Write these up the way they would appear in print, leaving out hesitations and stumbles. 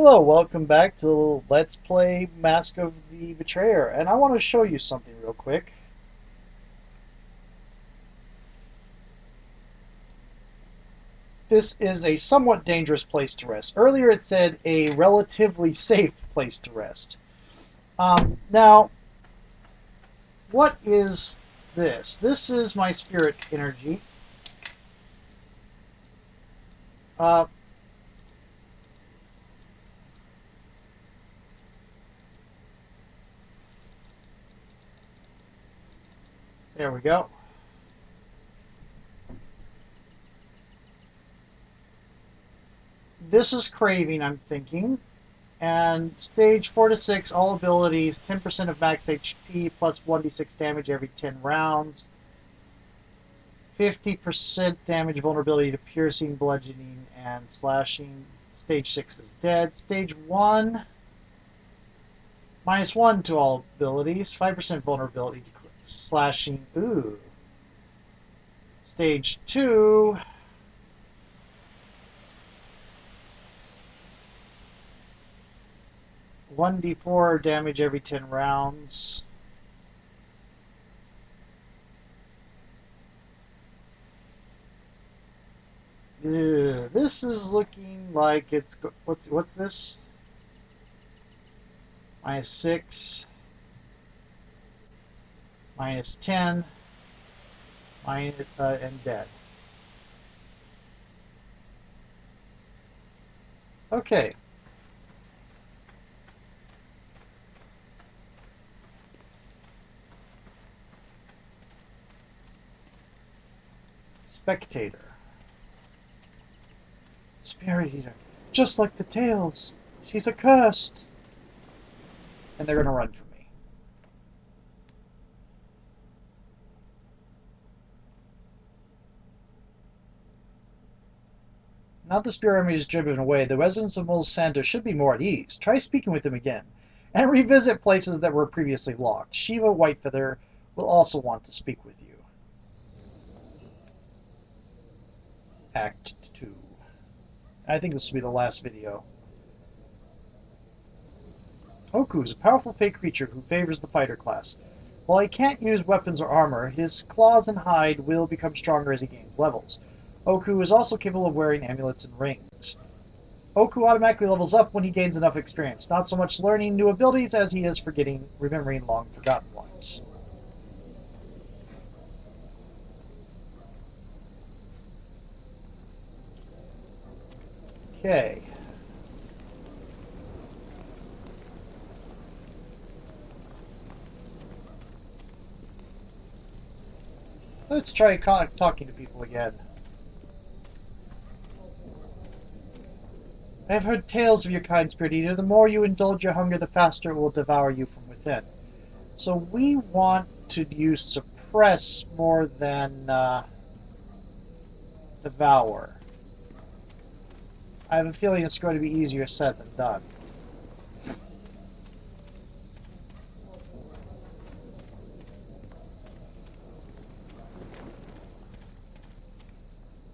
Hello, welcome back to Let's Play Mask of the Betrayer, and I want to show you something real quick. This is a somewhat dangerous place to rest. Earlier it said a relatively safe place to rest. Now, what is this? This is my spirit energy. There we go. This is craving, I'm thinking. And stage 4 to 6, all abilities, 10% of max HP plus 1d6 damage every 10 rounds. 50% damage vulnerability to piercing, bludgeoning, and slashing. Stage 6 is dead. Stage 1, -1 to all abilities, 5% vulnerability to slashing. Ooh. Stage 2, (1d4) damage every 10 rounds. This is looking like it's what's this? -6, -10, and dead. Okay. Spectator. Spirit Eater. Just like the tales. She's accursed. And they're gonna run from me. Now the spirit army is driven away, the residents of Mos Santo should be more at ease. Try speaking with them again. And revisit places that were previously locked. Shiva Whitefeather will also want to speak with you. Act 2. I think this will be the last video. Oku is a powerful fey creature who favors the fighter class. While he can't use weapons or armor, his claws and hide will become stronger as he gains levels. Oku is also capable of wearing amulets and rings. Oku automatically levels up when he gains enough experience, not so much learning new abilities as he is remembering long-forgotten ones. Okay. Let's try talking to people again. I have heard tales of your kind, Spirit Eater. The more you indulge your hunger, the faster it will devour you from within. So we want to use suppress more than devour. I have a feeling it's going to be easier said than done.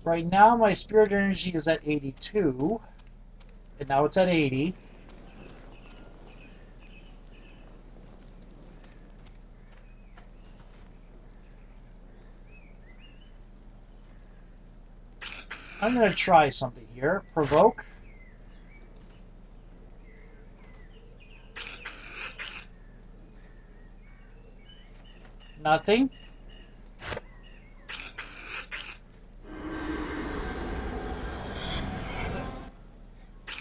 Right now, my spirit energy is at 82, and now it's at 80. I'm going to try something here. Provoke. Nothing.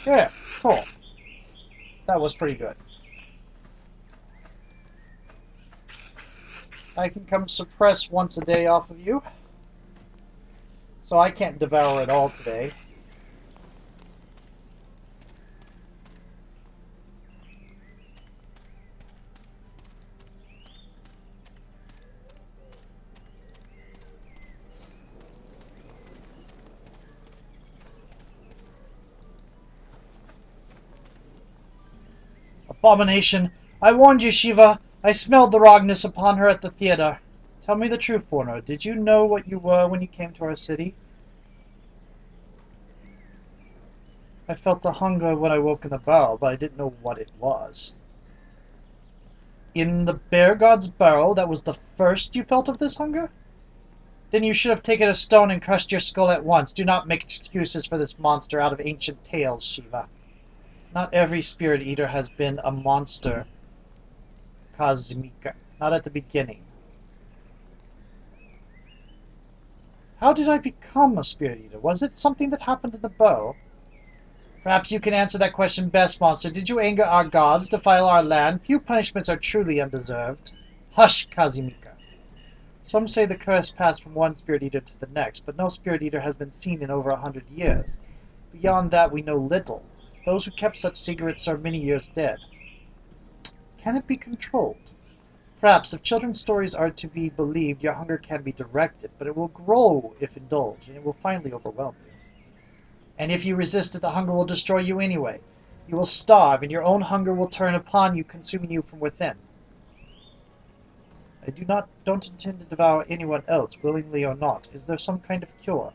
Yeah, cool. That was pretty good. I can come suppress once a day off of you. So I can't devour it all today. Abomination! I warned you, Shiva! I smelled the wrongness upon her at the theater. Tell me the truth, foreigner. Did you know what you were when you came to our city? I felt the hunger when I woke in the burrow, but I didn't know what it was. In the bear god's burrow, that was the first you felt of this hunger? Then you should have taken a stone and crushed your skull at once. Do not make excuses for this monster out of ancient tales, Shiva. Not every spirit eater has been a monster, Kazmika. Not at the beginning. How did I become a spirit eater? Was it something that happened in the burrow? Perhaps you can answer that question best, monster. Did you anger our gods, defile our land? Few punishments are truly undeserved. Hush, Kazimika. Some say the curse passed from one spirit eater to the next, but no spirit eater has been seen in over 100 years. Beyond that, we know little. Those who kept such secrets are many years dead. Can it be controlled? Perhaps, if children's stories are to be believed, your hunger can be directed, but it will grow if indulged, and it will finally overwhelm you. And if you resist it, the hunger will destroy you anyway. You will starve, and your own hunger will turn upon you, consuming you from within. I don't intend to devour anyone else, willingly or not. Is there some kind of cure?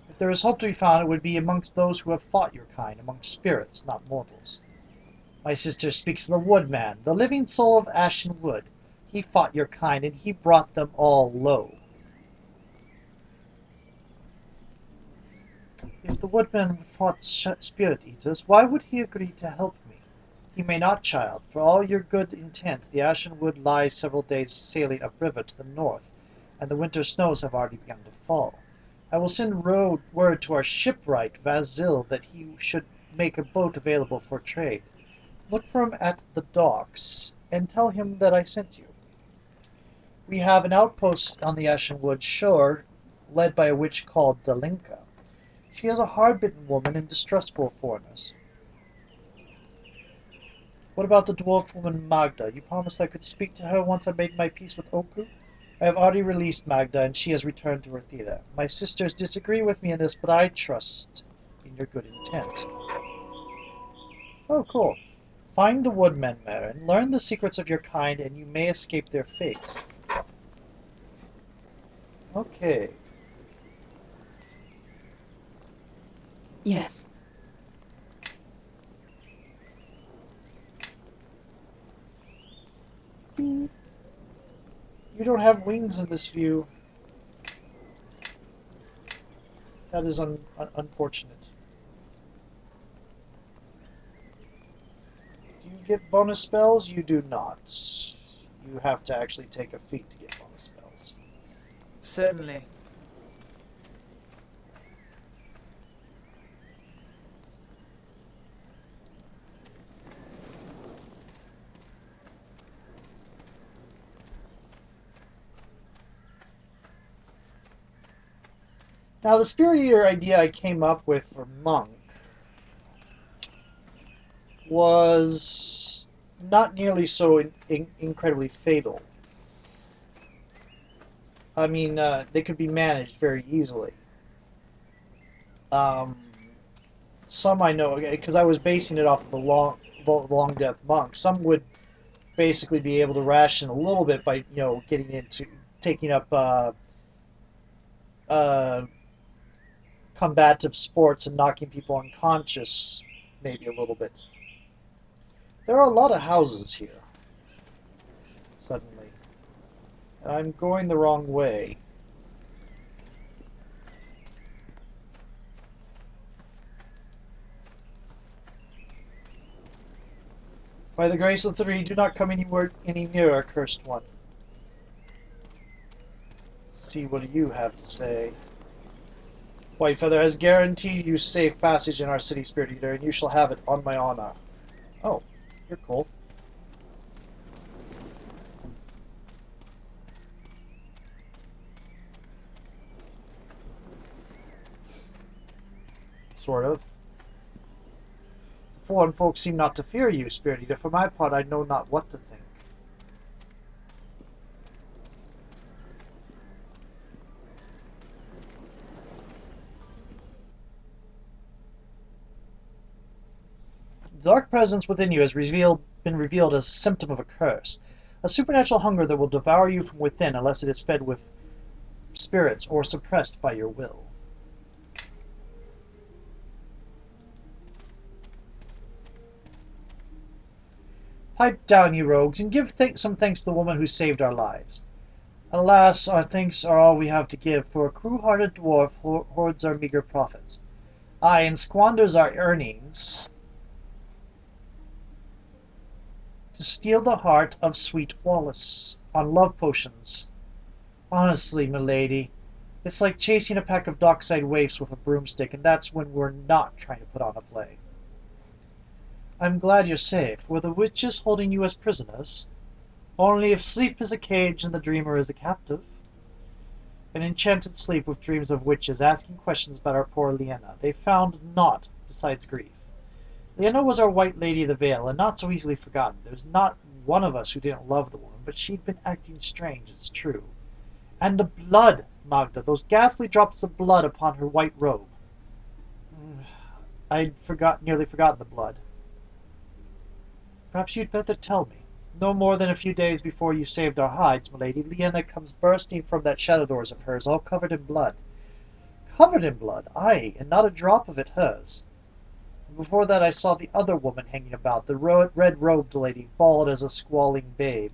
If there is hope to be found, it would be amongst those who have fought your kind, amongst spirits, not mortals. My sister speaks of the Woodman, the living soul of ashen wood. He fought your kind, and he brought them all low. If the Woodman fought spirit eaters, why would he agree to help me? He may not, child. For all your good intent, the ashen wood lies several days sailing upriver to the north, and the winter snows have already begun to fall. I will send word to our shipwright, Vasil, that he should make a boat available for trade. Look for him at the docks, and tell him that I sent you. We have an outpost on the Ashenwood shore, led by a witch called Dalinka. She is a hard-bitten woman and distrustful of foreigners. What about the dwarf woman Magda? You promised I could speak to her once I made my peace with Oku? I have already released Magda, and she has returned to her theater. My sisters disagree with me in this, but I trust in your good intent. Oh, cool. Find the woodmen, Meren. Learn the secrets of your kind, and you may escape their fate. Okay. Yes. You don't have wings in this view. That is unfortunate. Do you get bonus spells? You do not. You have to actually take a feat to get bonus spells. Certainly. Now, the Spirit Eater idea I came up with for Monk was not nearly so incredibly fatal. I mean, they could be managed very easily. Some I know, because I was basing it off of the long death monk. Some would basically be able to ration a little bit by, getting into taking up combative sports and knocking people unconscious, maybe a little bit. There are a lot of houses here, suddenly. And I'm going the wrong way. By the grace of the three, do not come any nearer, cursed one. See what you have to say. Whitefeather has guaranteed you safe passage in our city, Spirit Eater, and you shall have it on my honor. Oh, you're cool. Sort of. The foreign folk seem not to fear you, Spirit Eater. For my part, I know not what to think. The dark presence within you has been revealed as a symptom of a curse, a supernatural hunger that will devour you from within unless it is fed with spirits or suppressed by your will. Pipe down, you rogues, and give some thanks to the woman who saved our lives. Alas, our thanks are all we have to give, for a cruel-hearted dwarf hoards our meager profits. Aye, and squanders our earnings to steal the heart of sweet Wallace on love potions. Honestly, milady, it's like chasing a pack of dockside waifs with a broomstick, and that's when we're not trying to put on a play. I'm glad you're safe. Were the witches holding you as prisoners? Only if sleep is a cage and the dreamer is a captive. An enchanted sleep with dreams of witches asking questions about our poor Liena. They found naught besides grief. Liena was our white lady of the Vale, and not so easily forgotten. There's not one of us who didn't love the woman, but she'd been acting strange, it's true. And the blood, Magda, those ghastly drops of blood upon her white robe. I'd nearly forgotten the blood. Perhaps you'd better tell me. No more than a few days before you saved our hides, milady, Liena comes bursting from that shadow doors of hers, all covered in blood. Covered in blood, aye, and not a drop of it hers. Before that I saw the other woman hanging about, the red-robed lady, bald as a squalling babe.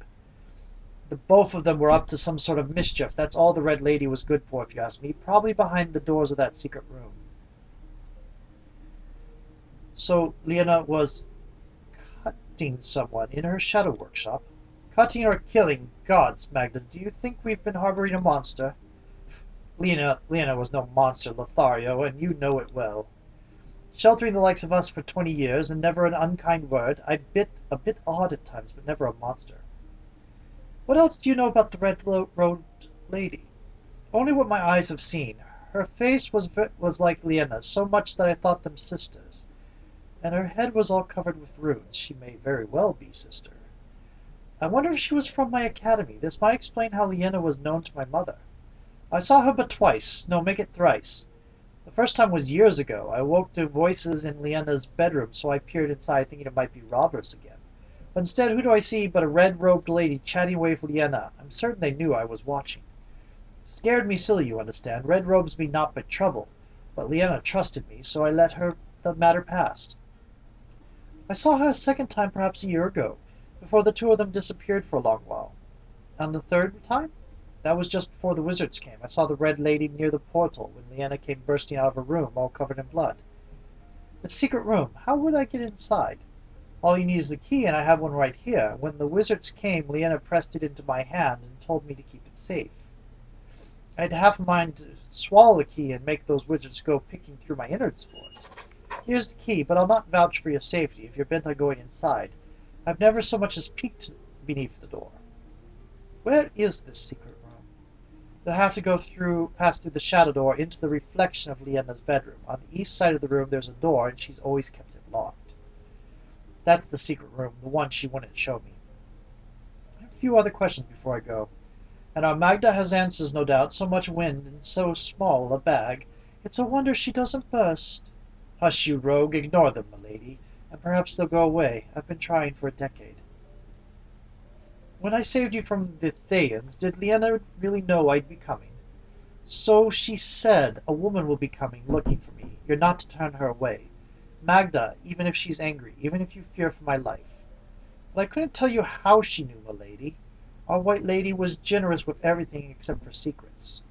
Both of them were up to some sort of mischief. That's all the red lady was good for, if you ask me. Probably behind the doors of that secret room. So Liena was cutting someone in her shadow workshop. Cutting or killing? Gods, Magda, do you think we've been harboring a monster? Liena was no monster, Lothario, and you know it well. Sheltering the likes of us for 20 years, and never an unkind word. A bit odd at times, but never a monster. What else do you know about the red-robed lady? Only what my eyes have seen. Her face was like Liena's, so much that I thought them sisters. And her head was all covered with runes. She may very well be sister. I wonder if she was from my academy. This might explain how Liena was known to my mother. I saw her but twice. No, make it thrice. The first time was years ago. I woke to voices in Liena's bedroom, so I peered inside thinking it might be robbers again. But instead, who do I see but a red-robed lady chatting away with Liena? I'm certain they knew I was watching. It scared me silly, you understand. Red robes mean naught but trouble. But Liena trusted me, so I let the matter pass. I saw her a second time perhaps a year ago, before the two of them disappeared for a long while. And the third time? That was just before the wizards came. I saw the red lady near the portal when Liena came bursting out of her room, all covered in blood. The secret room. How would I get inside? All you need is the key, and I have one right here. When the wizards came, Liena pressed it into my hand and told me to keep it safe. I had half a mind to swallow the key and make those wizards go picking through my innards for it. Here's the key, but I'll not vouch for your safety if you're bent on going inside. I've never so much as peeked beneath the door. Where is this secret room? You'll have to pass through the shadow door into the reflection of Liena's bedroom. On the east side of the room there's a door, and she's always kept it locked. That's the secret room, the one she wouldn't show me. I have a few other questions before I go. And our Magda has answers, no doubt. So much wind in so small a bag. It's a wonder she doesn't burst. Hush, you rogue. Ignore them, milady, and perhaps they'll go away. I've been trying for a decade. When I saved you from the Thayans, did Liena really know I'd be coming? So she said. A woman will be coming, looking for me. You're not to turn her away. Magda, even if she's angry, even if you fear for my life. But I couldn't tell you how she knew, milady. Our white lady was generous with everything except for secrets.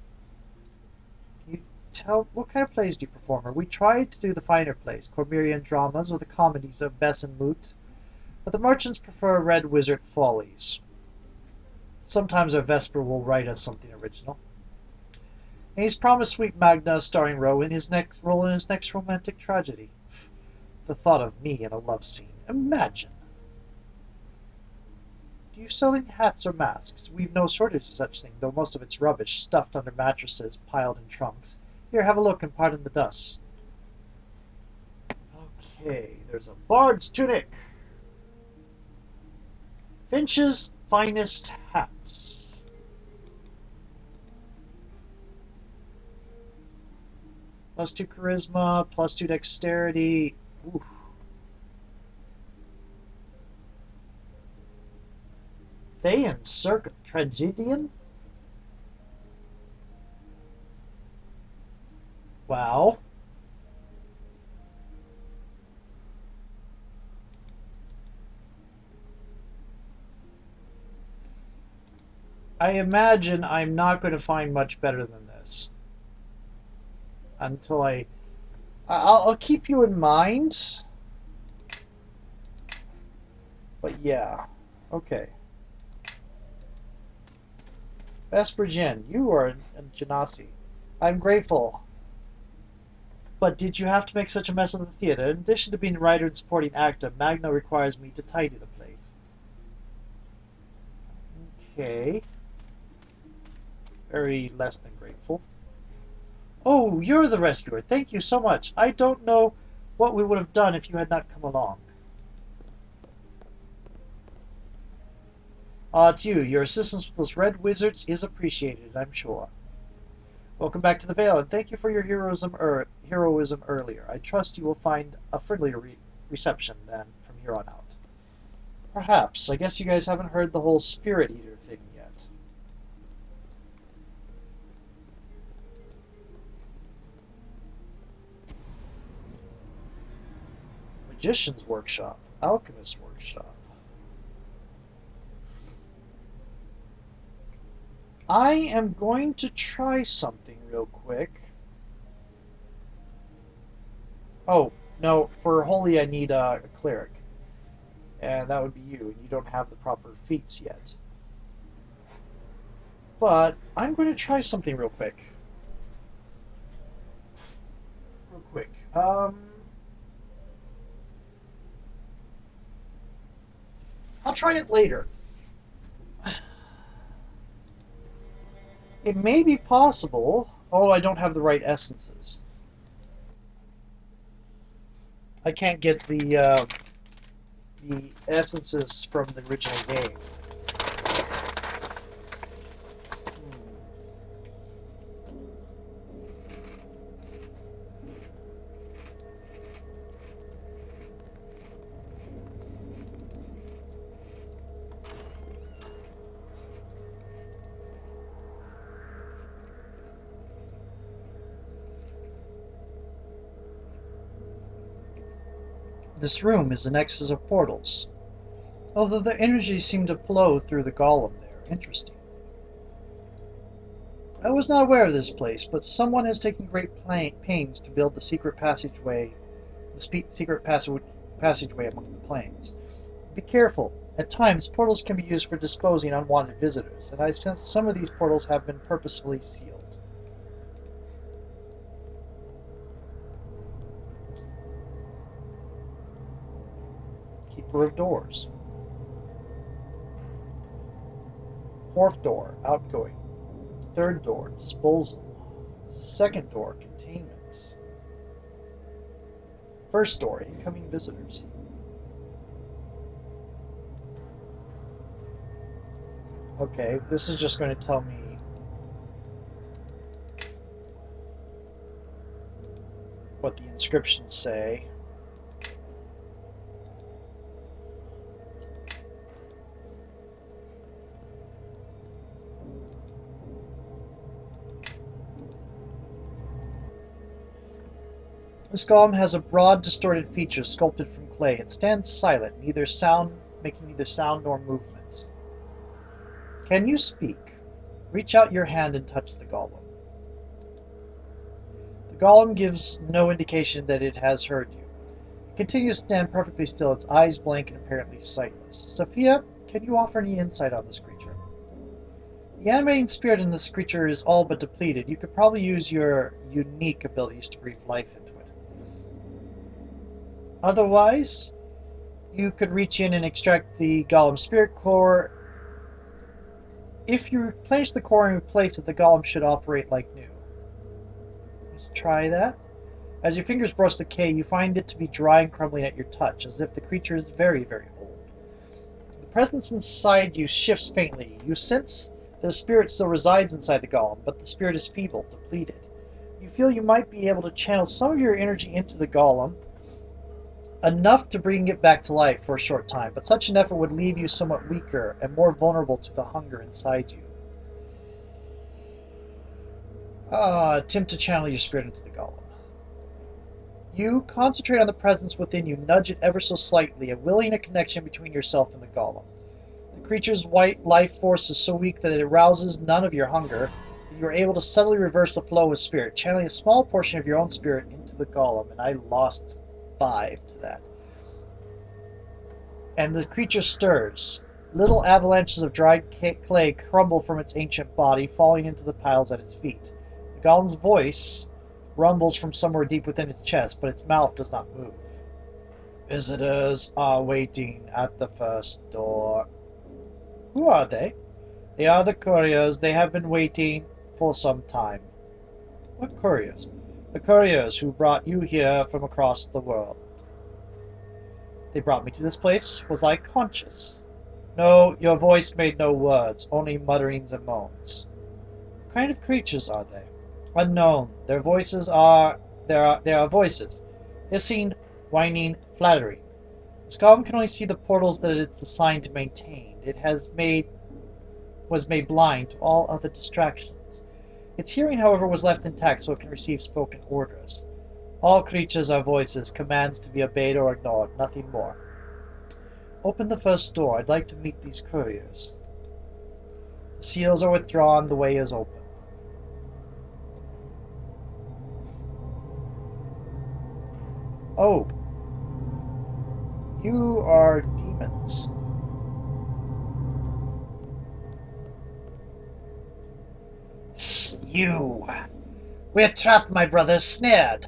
Can you tell what kind of plays do you perform? We tried to do the finer plays, Cormyrean dramas or the comedies of Bess and Moot, but the merchants prefer Red Wizard follies. Sometimes our Vesper will write us something original. And he's promised sweet Magda a starring role in his next romantic tragedy. The thought of me in a love scene. Imagine! Do you sell any hats or masks? We've no shortage of such thing, though most of it's rubbish, stuffed under mattresses, piled in trunks. Here, have a look and pardon the dust. Okay, there's a bard's tunic. Finch's finest hats. +2 charisma, +2 dexterity. Oof. Thayan Circuit Tragedian? Wow. I imagine I'm not going to find much better than this until I'll keep you in mind. But yeah, okay. Vesper Jin, you are a Genasi. I'm grateful. But did you have to make such a mess of the theater? In addition to being a writer and supporting actor, Magna requires me to tidy the place. Okay. Very less than grateful. Oh, you're the rescuer. Thank you so much. I don't know what we would have done if you had not come along. It's you. Your assistance with those red wizards is appreciated, I'm sure. Welcome back to the Vale, and thank you for your heroism earlier. I trust you will find a friendlier reception then from here on out. Perhaps. I guess you guys haven't heard the whole Spirit Eater thing yet. Magician's Workshop. Alchemist's Workshop. I am going to try something real quick. Oh, no, for Holy I need a cleric. And that would be you, and you don't have the proper feats yet. But I'm going to try something real quick. I'll try it later. It may be possible. Oh, I don't have the right essences. I can't get the essences from the original game. This room is a nexus of portals. Although the energy seemed to flow through the golem there. Interesting. I was not aware of this place, but someone has taken great pains to build the secret passageway among the planes. Be careful. At times, portals can be used for disposing unwanted visitors, and I sense some of these portals have been purposefully sealed. Keeper of doors. Fourth door, outgoing. Third door, disposal. Second door, containment. First door, incoming visitors. Okay, this is just going to tell me what the inscriptions say. This golem has a broad, distorted feature sculpted from clay. It stands silent, making neither sound nor movement. Can you speak? Reach out your hand and touch the golem. The golem gives no indication that it has heard you. It continues to stand perfectly still, its eyes blank and apparently sightless. Sophia, can you offer any insight on this creature? The animating spirit in this creature is all but depleted. You could probably use your unique abilities to breathe life into it. Otherwise, you could reach in and extract the golem spirit core. If you replenish the core and replace it, the golem should operate like new. Let's try that. As your fingers brush the K, you find it to be dry and crumbling at your touch, as if the creature is very, very old. The presence inside you shifts faintly. You sense the spirit still resides inside the golem, but the spirit is feeble, depleted. You feel you might be able to channel some of your energy into the golem, enough to bring it back to life for a short time, but such an effort would leave you somewhat weaker and more vulnerable to the hunger inside you. Attempt to channel your spirit into the golem. You concentrate on the presence within you, nudge it ever so slightly, willing a connection between yourself and the golem. The creature's white life force is so weak that it arouses none of your hunger, and you are able to subtly reverse the flow of spirit, channeling a small portion of your own spirit into the golem, and I lost 5 to that. And the creature stirs. Little avalanches of dried clay crumble from its ancient body, falling into the piles at its feet. The golem's voice rumbles from somewhere deep within its chest, but its mouth does not move. Visitors are waiting at the first door. Who are they? They are the couriers. They have been waiting for some time. What couriers? The couriers who brought you here from across the world. They brought me to this place. Was I conscious? No, your voice made no words, only mutterings and moans. What kind of creatures are they? Unknown. Their voices are... There are voices. Hissing, whining, flattering. This golem can only see the portals that it's assigned to maintain. It was made blind to all other distractions. Its hearing, however, was left intact so it can receive spoken orders. All creatures are voices, commands to be obeyed or ignored, nothing more. Open the first door. I'd like to meet these couriers. The seals are withdrawn, the way is open. Oh. You are demons. You. We're trapped, my brothers, snared.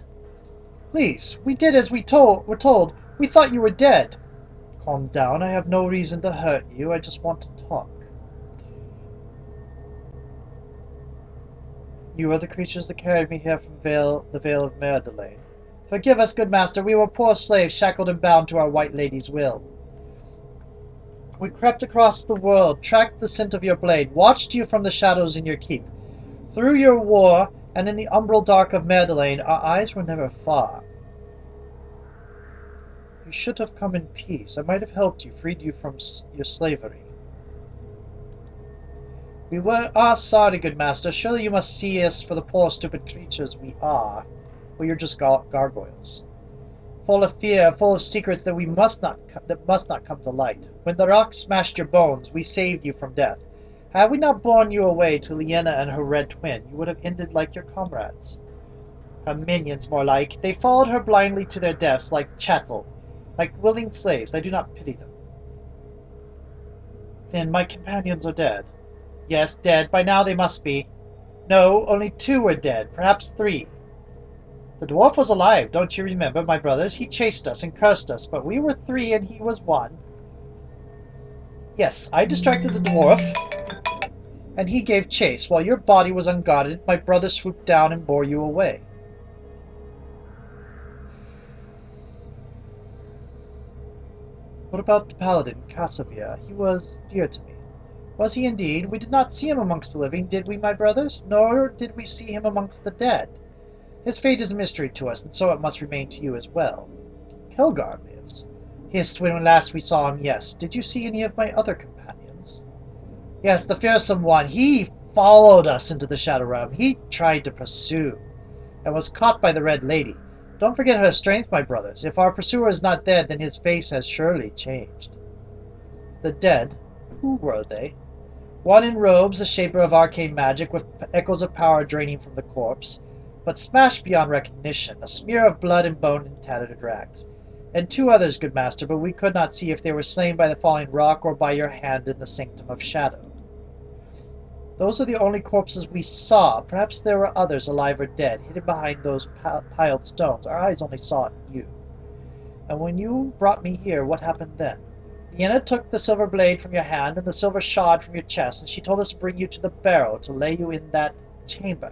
Please, we did as were told. We thought you were dead. Calm down. I have no reason to hurt you. I just want to talk. You are the creatures that carried me here from the Vale of Meren. Forgive us, good master. We were poor slaves, shackled and bound to our white lady's will. We crept across the world, tracked the scent of your blade, watched you from the shadows in your keep. Through your war, and in the umbral dark of Meren, our eyes were never far. You should have come in peace. I might have helped you, freed you from your slavery. We are sorry, good master. Surely you must see us for the poor, stupid creatures we are. Well, you're just gargoyles. Full of fear, full of secrets that must not come to light. When the rock smashed your bones, we saved you from death. Had we not borne you away to NwN and her red twin, you would have ended like your comrades. Her minions, more like. They followed her blindly to their deaths like chattel, like willing slaves. I do not pity them. Then my companions are dead. Yes, dead. By now they must be. No, only 2 were dead, perhaps 3. The dwarf was alive, don't you remember, my brothers? He chased us and cursed us, but we were 3 and he was 1. Yes, I distracted the dwarf, and he gave chase. While your body was unguarded, my brother swooped down and bore you away. What about the paladin, Cassavia? He was dear to me. Was he indeed? We did not see him amongst the living, did we, my brothers? Nor did we see him amongst the dead. His fate is a mystery to us, and so it must remain to you as well. Kelgar lives. Hissed when last we saw him, yes. Did you see any of my other companions? Yes, the fearsome one. He followed us into the Shadow Realm. He tried to pursue, and was caught by the Red Lady. Don't forget her strength, my brothers. If our pursuer is not dead, then his face has surely changed. The dead? Who were they? One in robes, a shaper of arcane magic, with echoes of power draining from the corpse, but smashed beyond recognition, a smear of blood and bone in tattered rags. And 2 others, good master, but we could not see if they were slain by the falling rock or by your hand in the sanctum of shadow. Those are the only corpses we saw. Perhaps there were others, alive or dead, hidden behind those piled stones. Our eyes only saw you. And when you brought me here, what happened then? Yenna took the silver blade from your hand and the silver shard from your chest, and she told us to bring you to the barrow, to lay you in that chamber.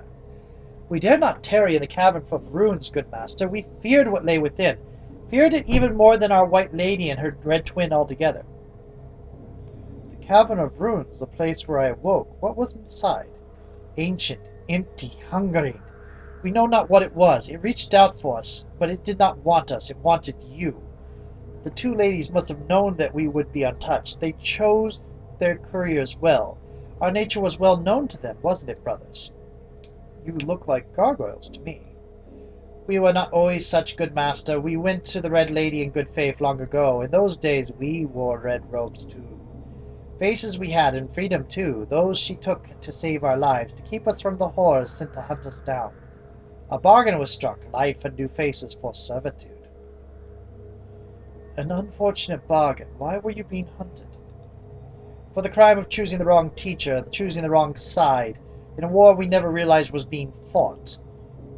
We dared not tarry in the cavern full of ruins, good master. We feared what lay within, feared it even more than our white lady and her red twin altogether. The cavern of ruins, the place where I awoke, what was inside? Ancient, empty, hungering. We know not what it was. It reached out for us, but it did not want us. It wanted you. The 2 ladies must have known that we would be untouched. They chose their couriers well. Our nature was well known to them, wasn't it, brothers? You look like gargoyles to me. We were not always such, good master. We went to the Red Lady in good faith long ago. In those days we wore red robes too. Faces we had, and freedom too, those she took to save our lives, to keep us from the horrors sent to hunt us down. A bargain was struck, life and new faces for servitude. An unfortunate bargain. Why were you being hunted? For the crime of choosing the wrong teacher, choosing the wrong side, in a war we never realized was being fought.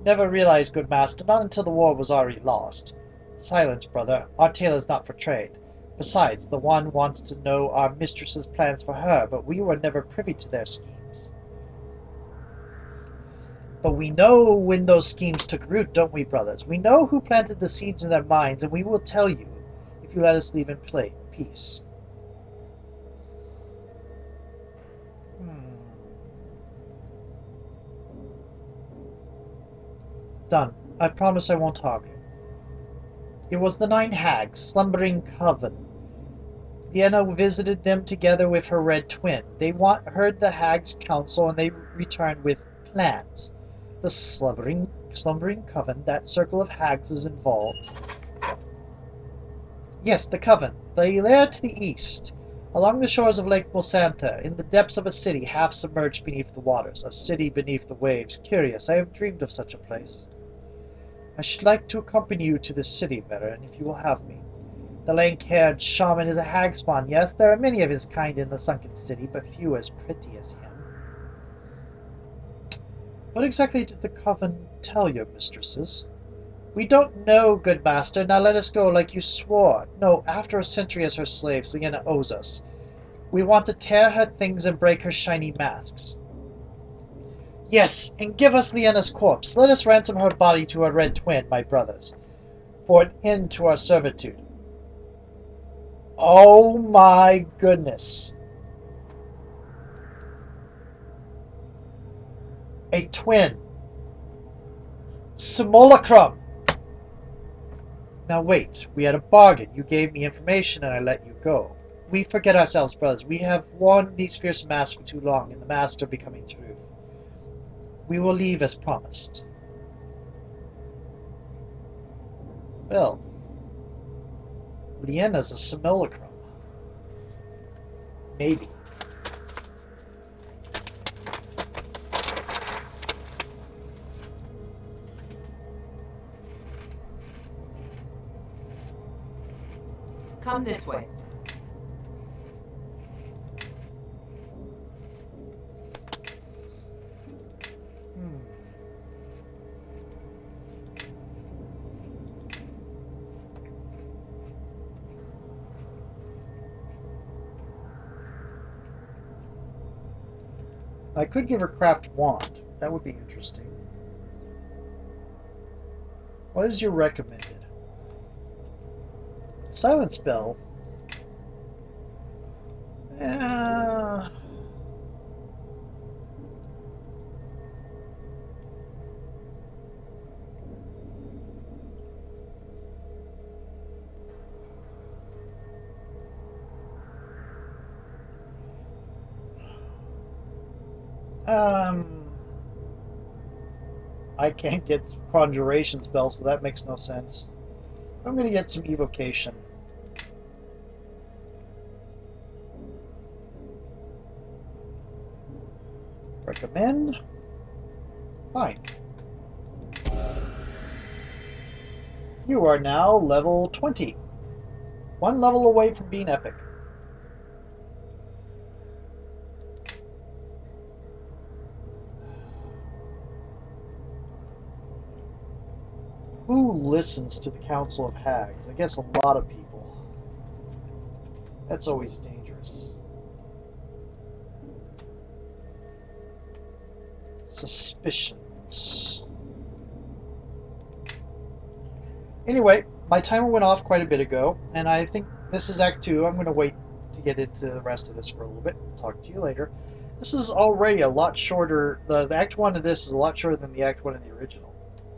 Never realized, good master, not until the war was already lost. Silence, brother, our tale is not for trade. Besides, the one wants to know our mistress's plans for her, but we were never privy to their schemes. But we know when those schemes took root, don't we, brothers? We know who planted the seeds in their minds, and we will tell you, if you let us leave in peace. Done. I promise I won't harm you. It was the 9 hags, slumbering coven. Liena visited them together with her red twin. They heard the hags' counsel, and they returned with plans. The slumbering coven, that circle of hags is involved. Yes, the coven. They lair to the east, along the shores of Lake Bolsanta, in the depths of a city half submerged beneath the waters. A city beneath the waves. Curious, I have dreamed of such a place. I should like to accompany you to this city, Meren, if you will have me. The lank-haired shaman is a hag spawn, yes, there are many of his kind in the sunken city, but few as pretty as him. What exactly did the coven tell your mistresses? We don't know, good master. Now let us go like you swore. No, after a century as her slaves, Liena owes us. We want to tear her things and break her shiny masks. Yes, and give us Liena's corpse. Let us ransom her body to her red twin, my brothers, for an end to our servitude. Oh my goodness. A twin. Simulacrum. Now wait, we had a bargain. You gave me information and I let you go. We forget ourselves, brothers. We have worn these fierce masks for too long, and the masks are becoming truth. We will leave as promised. Well, Liena's a simulacrum. Maybe. Come this way. I could give her craft wand. That would be interesting. What is your recommended? Silent spell. I can't get conjuration spells, so that makes no sense. I'm going to get some evocation. Recommend. Fine. You are now level 20. One level away from being epic. Who listens to the Council of Hags? I guess a lot of people. That's always dangerous. Suspicions. Anyway, my timer went off quite a bit ago, and I think this is Act 2. I'm going to wait to get into the rest of this for a little bit. Talk to you later. This is already a lot shorter. The Act 1 of this is a lot shorter than the Act 1 of the original.